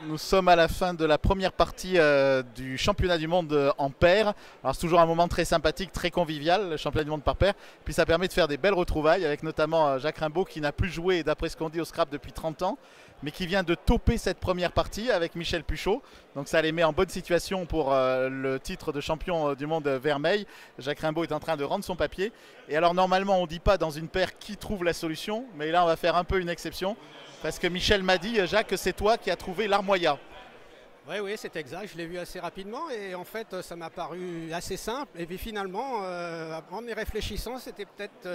Nous sommes à la fin de la première partie du championnat du monde en paire. Alors c'est toujours un moment très sympathique, très convivial, le championnat du monde par paire. Puis ça permet de faire des belles retrouvailles avec notamment Jacques Rimbaud qui n'a plus joué, d'après ce qu'on dit, au Scrap depuis 30 ans, mais qui vient de toper cette première partie avec Michel Puchot. Donc ça les met en bonne situation pour le titre de champion du monde Vermeil. Jacques Rimbaud est en train de rendre son papier. Et alors normalement on ne dit pas dans une paire qui trouve la solution, mais là on va faire un peu une exception. Parce que Michel m'a dit, Jacques, que c'est toi qui as trouvé l'armoya. Oui, oui, c'est exact. Je l'ai vu assez rapidement et en fait, ça m'a paru assez simple. Et puis finalement, en y réfléchissant, c'était peut-être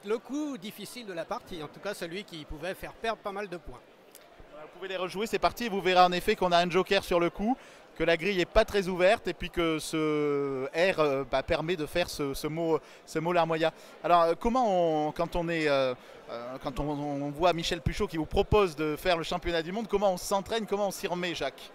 le coup difficile de la partie. En tout cas, celui qui pouvait faire perdre pas mal de points. Vous pouvez les rejouer, c'est parti. Vous verrez en effet qu'on a un joker sur le coup, que la grille n'est pas très ouverte et puis que ce R permet de faire ce mot l'armoya. Alors, quand on voit Michel Puchot qui vous propose de faire le championnat du monde, comment on s'entraîne, comment on s'y remet, Jacques?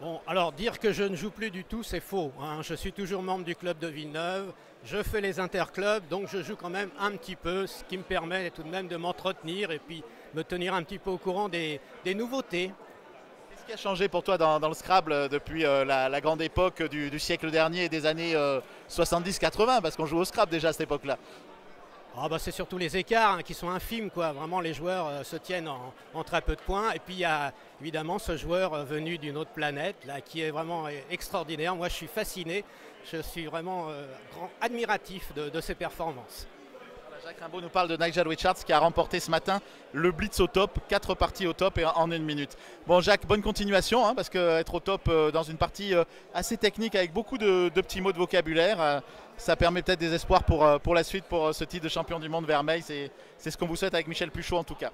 Bon, alors dire que je ne joue plus du tout, c'est faux, hein. Je suis toujours membre du club de Villeneuve, je fais les interclubs, donc je joue quand même un petit peu, ce qui me permet tout de même de m'entretenir et puis me tenir un petit peu au courant des nouveautés. Qu'est-ce qui a changé pour toi dans le Scrabble depuis la grande époque du siècle dernier et des années 70-80? Parce qu'on joue au Scrabble déjà à cette époque-là. Ah bah c'est surtout les écarts qui sont infimes, quoi. Vraiment, les joueurs se tiennent en très peu de points. Et puis il y a évidemment ce joueur venu d'une autre planète là, qui est vraiment extraordinaire. Moi, je suis fasciné. Je suis vraiment grand admiratif de ses performances. Jacques Rimbaud nous parle de Nigel Richards qui a remporté ce matin le Blitz au top, 4 parties au top et en 1 minute. Bon Jacques, bonne continuation, hein, parce qu'être au top dans une partie assez technique avec beaucoup de petits mots de vocabulaire, ça permet peut-être des espoirs pour la suite, pour ce titre de champion du monde Vermeil. C'est ce qu'on vous souhaite avec Michel Puchot en tout cas.